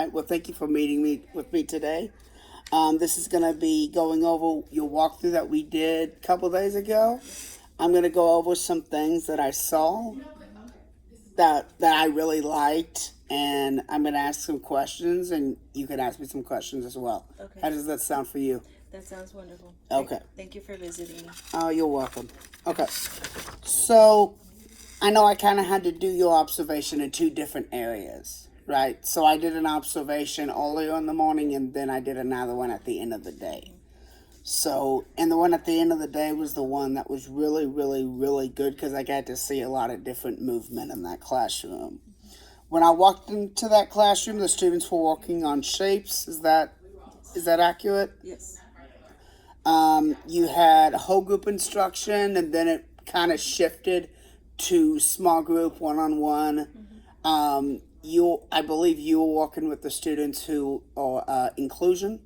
right. Well, thank you for meeting me with me today. This is going to be going over your walkthrough that we did a couple days ago. I'm going to go over some things that I saw that I really liked, and I'm going to ask some questions, and you can ask me some questions as well. Okay. How does that sound for you? That sounds wonderful. Okay. Thank you for visiting me. Oh, you're welcome. Okay. So I know I kind of had to do your observation in two different areas, right? So I did an observation earlier in the morning, and then I did another one at the end of the day. So, and the one at the end of the day was the one that was really, really, really good because I got to see a lot of different movement in that classroom. When I walked into that classroom, the students were working on shapes. Is that accurate? Yes. You had whole group instruction, and then it kind of shifted to small group, one on one. I believe you were working with the students who are inclusion,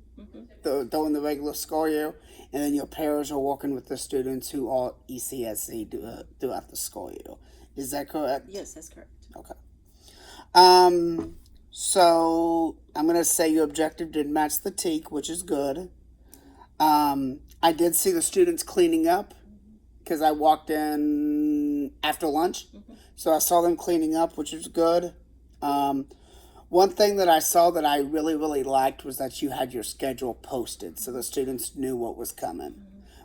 during the regular school year, and then your parents are working with the students who are ECSE throughout the school year. Is that correct? Yes, that's correct. Okay. So I'm gonna say your objective did match the TEAC, which is good. I did see the students cleaning up because I walked in after lunch, so I saw them cleaning up, which was good. Um, One thing that I saw that I really, really liked was that you had your schedule posted so the students knew what was coming,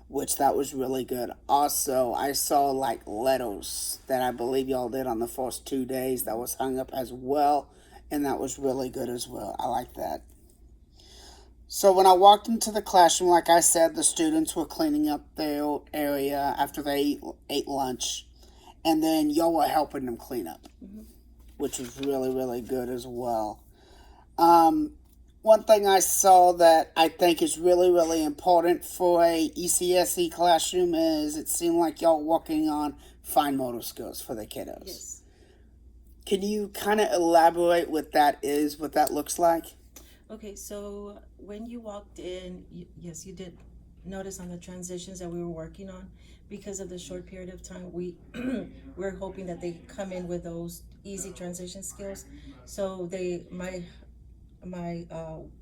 which that was really good. Also, I saw like letters that I believe y'all did on the first 2 days that was hung up as well, and that was really good as well. I like that. So when I walked into the classroom, like I said, the students were cleaning up their area after they ate lunch, and then y'all were helping them clean up, which was really, really good as well. Um, One thing I saw that I think is really, really important for a ECSE classroom is it seemed like y'all working on fine motor skills for the kiddos. Yes. Can you kind of elaborate what that is, what that looks like? Okay, so when you walked in, yes, you did notice on the transitions that we were working on because of the short period of time we're hoping that they come in with those easy transition skills. So they my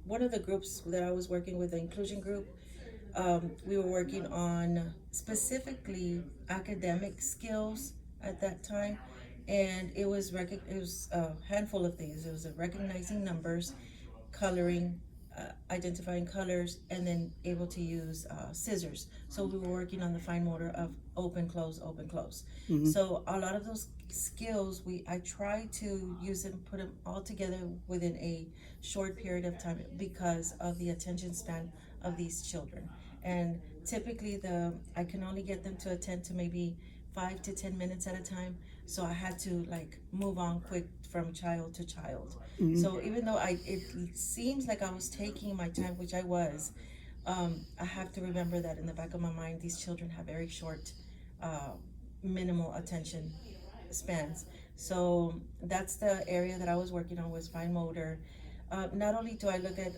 one of the groups that I was working with, the inclusion group, we were working on specifically academic skills at that time, and it was a handful of things. It was recognizing numbers, coloring, identifying colors, and then able to use scissors. So we were working on the fine motor of open, close, open, close. So a lot of those skills, I try to use them, put them all together within a short period of time because of the attention span of these children. And typically, I can only get them to attend to maybe 5 to 10 minutes at a time. So I had to like move on quick from child to child. So even though it seems like I was taking my time, which I was, I have to remember that in the back of my mind, these children have very short, uh, minimal attention spans. So that's the area that I was working on was fine motor. Not only do I look at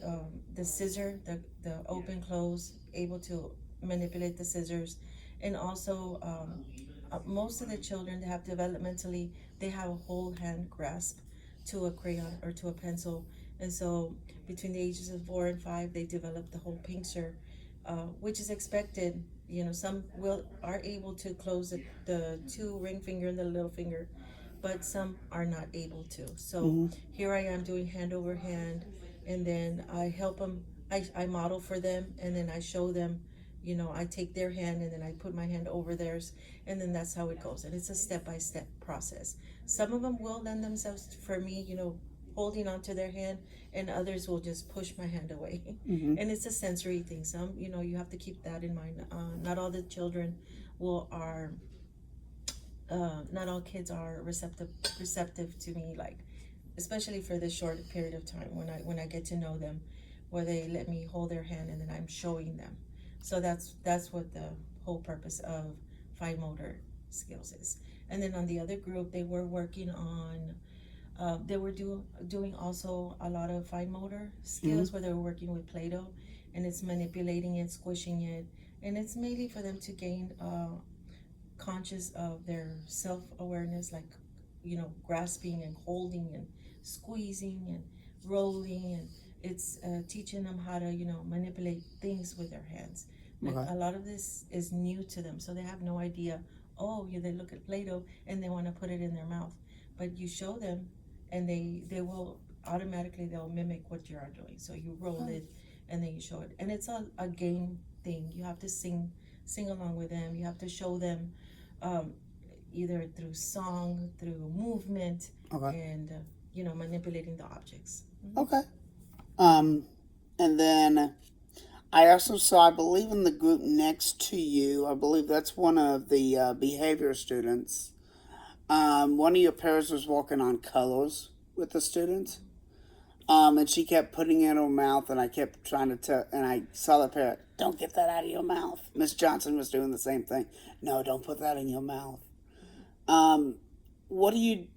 the scissor, the open close, able to manipulate the scissors, and also most of the children that have developmentally, they have a whole hand grasp to a crayon or to a pencil, and so between the ages of 4 and 5, they develop the whole pincer, which is expected. You know, some will are able to close the two ring finger and the little finger, but some are not able to. So here I am doing hand over hand, and then I help them. I model for them, and then I show them. You know, I take their hand and then I put my hand over theirs, and then that's how it goes. And it's a step by step process. Some of them will lend themselves for me, holding onto their hand, and others will just push my hand away. And it's a sensory thing. Some, you have to keep that in mind. Not all the children will are not all kids are receptive to me, like especially for this short period of time when I get to know them, where they let me hold their hand and then I'm showing them. So that's what the whole purpose of fine motor skills is. And then on the other group, they were working on they were doing also a lot of fine motor skills where they were working with Play-Doh, and it's manipulating it, squishing it, and it's mainly for them to gain conscious of their self-awareness, like grasping and holding and squeezing and rolling, and it's teaching them how to, manipulate things with their hands. Like Okay. a lot of this is new to them, so they have no idea. Oh, yeah, they look at Play-Doh and they want to put it in their mouth, but you show them, and they will automatically, they'll mimic what you are doing. So you roll it, and then you show it, and it's a game thing. You have to sing along with them. You have to show them, um, either through song, through movement, Okay. and manipulating the objects. Okay. Um, and then I also saw, I believe, in the group next to you, I believe that's one of the behavior students. One of your peers was working on colors with the students. And she kept putting it in her mouth, and I kept trying to tell, and I saw the parent, don't get that out of your mouth. Miss Johnson was doing the same thing. No, don't put that in your mouth. Um, what do you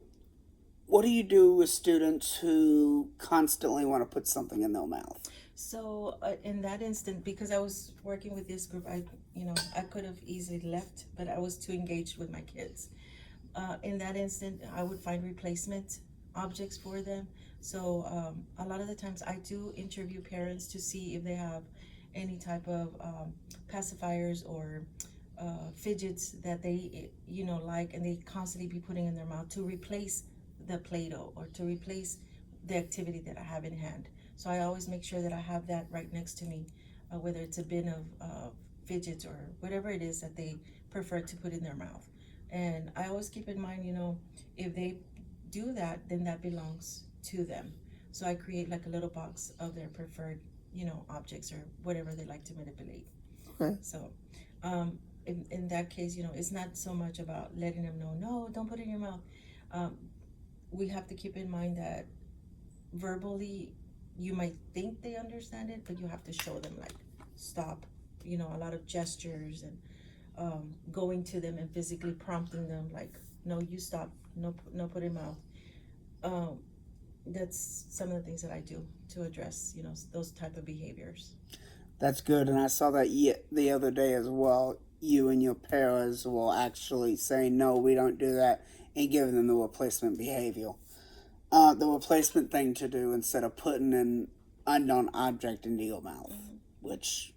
what do you do with students who constantly want to put something in their mouth? So in that instant, because I was working with this group, I could have easily left, but I was too engaged with my kids. In that instant, I would find replacement objects for them. So a lot of the times, I do interview parents to see if they have any type of pacifiers or fidgets that they like, and they constantly be putting in their mouth to replace the Play-Doh or to replace the activity that I have in hand. So I always make sure that I have that right next to me, whether it's a bin of fidgets or whatever it is that they prefer to put in their mouth. And I always keep in mind, if they do that, then that belongs to them. So I create like a little box of their preferred, objects or whatever they like to manipulate. Okay. So, in that case, it's not so much about letting them know, no, don't put it in your mouth. Um, we have to keep in mind that verbally, you might think they understand it, but you have to show them, like, stop, a lot of gestures, and going to them and physically prompting them, like, no, you stop, no, no, put in mouth. Um, that's some of the things that I do to address, those type of behaviors. That's good, and I saw that the other day as well. You and your parents will actually say, no, we don't do that, and give them the replacement behavior. The replacement thing to do instead of putting an unknown object into your mouth, which,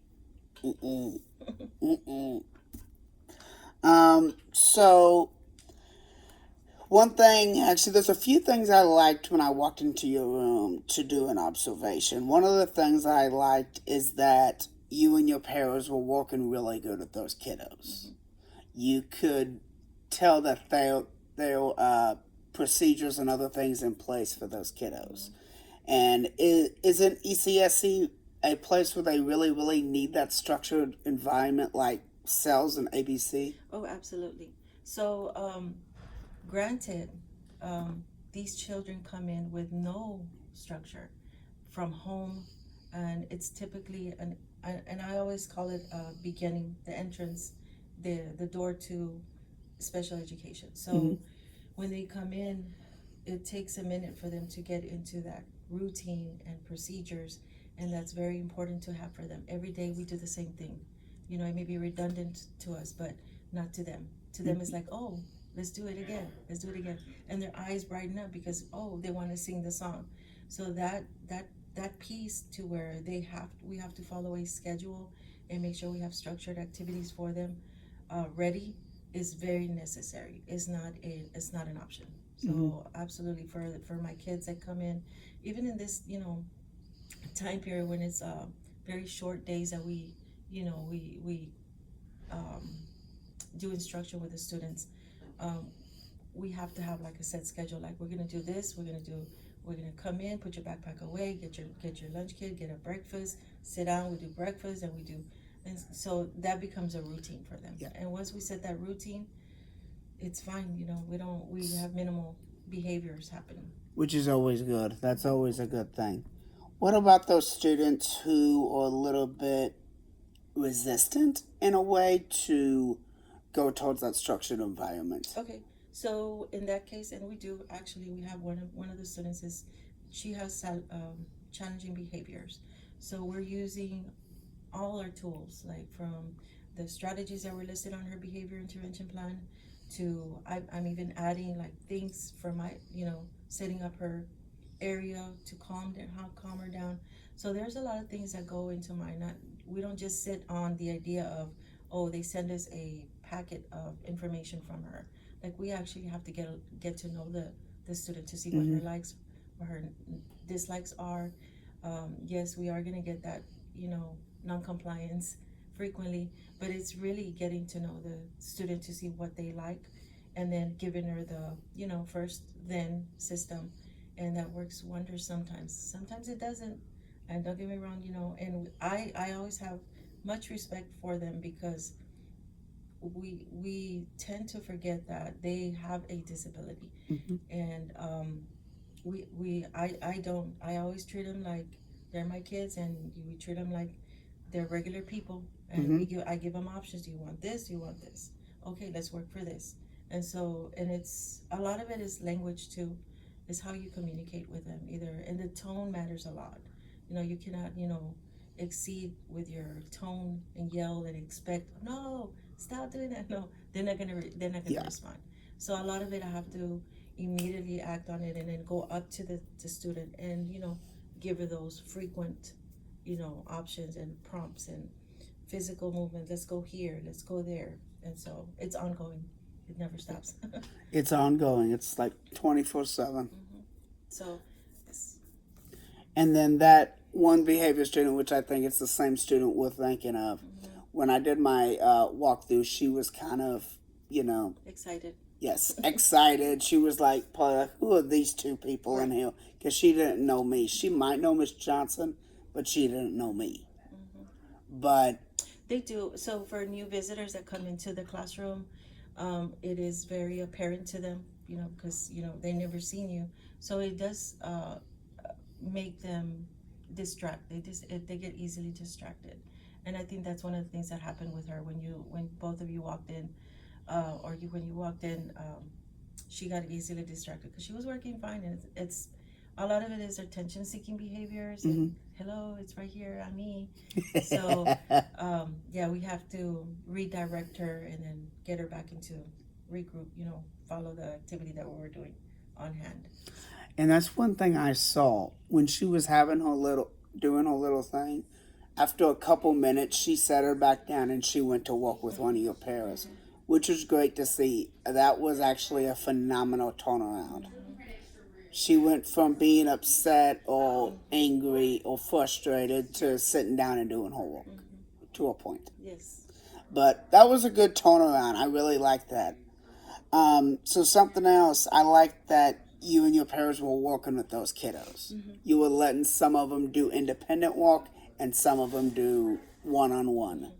mm-mm, mm-mm. So one thing, actually, there's a few things I liked when I walked into your room to do an observation. One of the things I liked is that you and your parents were working really good with those kiddos. You could tell that their procedures and other things in place for those kiddos. And isn't ECSC a place where they really, really need that structured environment like cells and ABC? Oh, absolutely. So, granted, these children come in with no structure from home, and it's typically and I always call it beginning, the entrance, the door to special education. So when they come in, it takes a minute for them to get into that routine and procedures, and that's very important to have for them. Every day we do the same thing. It may be redundant to us, but not to them. To them, it's like, oh, let's do it again. Let's do it again. And their eyes brighten up because, oh, they want to sing the song. So that piece to where we have to follow a schedule and make sure we have structured activities for them ready is very necessary. It's not an option. So absolutely, for my kids that come in, even in this time period when it's very short days that we um, do instruction with the students, we have to have like a set schedule. Like, we're gonna do this. We're gonna come in, put your backpack away, get your lunch kit, get a breakfast, sit down. We do breakfast, and and so that becomes a routine for them. Yeah. And once we set that routine, it's fine. We have minimal behaviors happening. Which is always good. That's always a good thing. What about those students who are a little bit resistant in a way to go towards that structured environment? Okay, so in that case, and we have one of the students she has challenging behaviors. So we're using all our tools, like from the strategies that were listed on her behavior intervention plan to I'm even adding like things for my setting up her area to calm her down. So there's a lot of things that go into mine. Not We don't just sit on the idea of, oh, they send us a packet of information from her. Like, we actually have to get to know the student to see what her likes, what her dislikes are. Yes, we are gonna get that, non-compliance frequently, but it's really getting to know the student to see what they like, and then giving her the, first then system, and that works wonders sometimes. Sometimes it doesn't, and don't get me wrong, and I always have much respect for them, because we tend to forget that they have a disability. And I always treat them like they're my kids, and we treat them like they're regular people, and I give them options. Do you want this? Do you want this? Okay, let's work for this. And so, and it's a lot of it is language too, is how you communicate with them, either, and the tone matters a lot. You cannot, exceed with your tone and yell and expect, no, stop doing that. No, they're not gonna respond. So a lot of it, I have to immediately act on it, and then go up to the student, and give her those frequent, options and prompts and physical movement. Let's go here, let's go there. And so it's ongoing. It never stops. It's ongoing. It's like 24/7. So it's, And then that one behavior student, which I think it's the same student we're thinking of, when I did my walkthrough, she was kind of, excited. yes, excited. She was like, probably like, who are these two people in here? Because she didn't know me. She might know Miss Johnson, but she didn't know me. But They do. So for new visitors that come into the classroom, it is very apparent to them, because they never seen you. So it does make them distract. They get easily distracted, and I think that's one of the things that happened with her when both of you walked in, when you walked in. She got easily distracted because she was working fine, and it's a lot of it is attention-seeking behaviors. And, hello, it's right here, I'm me. So we have to redirect her, and then get her back into regroup. Follow the activity that we were doing on hand. and that's one thing I saw when she was doing her little thing. After a couple minutes, she set her back down and she went to walk with one of your parents, which was great to see. That was actually a phenomenal turnaround. She went from being upset or angry or frustrated to sitting down and doing her work to a point. Yes. But that was a good turnaround. I really liked that. So something else, I liked that you and your parents were working with those kiddos. You were letting some of them do independent walk and some of them do one-on-one,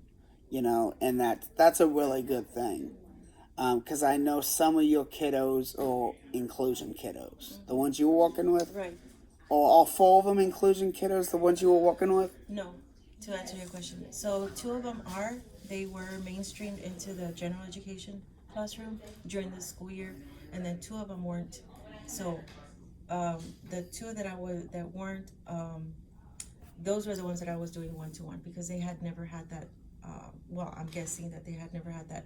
and that's a really good thing. Because I know some of your kiddos are inclusion kiddos. The ones you were working with? Right. Or all four of them inclusion kiddos, the ones you were working with? No, to answer your question. So two of them they were mainstreamed into the general education classroom during the school year, and then two of them weren't. So the two that weren't, those were the ones that I was doing one-to-one, because they had never had that, I'm guessing that they had never had that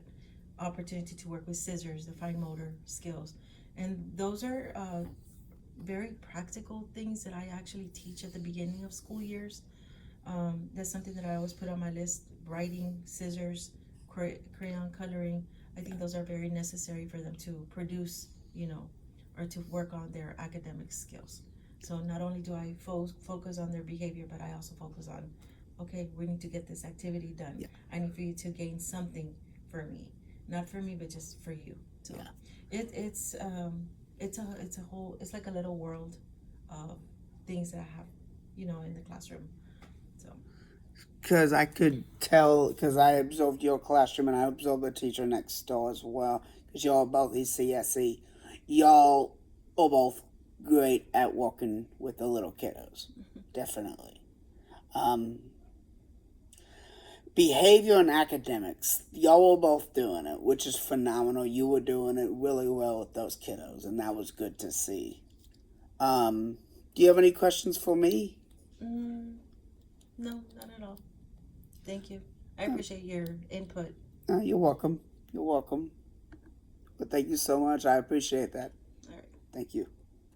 opportunity to work with scissors, the fine motor skills. And those are very practical things that I actually teach at the beginning of school years. That's something that I always put on my list: writing, scissors, crayon coloring. I think those are very necessary for them to produce, or to work on their academic skills. So not only do I focus on their behavior, but I also focus on, okay, we need to get this activity done. Yeah. I need for you to gain something for me, not for me, but just for you. So it's a whole, it's like a little world of things that I have, in the classroom. So Because I could tell, because I observed your classroom and I observed the teacher next door as well, because y'all both ECSE. Y'all are both great at working with the little kiddos. Definitely. Behavior and academics, y'all were both doing it, which is phenomenal. You were doing it really well with those kiddos, and that was good to see. Do you have any questions for me? no, not at all. Thank you. I appreciate your input. You're welcome. You're welcome. But thank you so much. I appreciate that. All right. Thank you.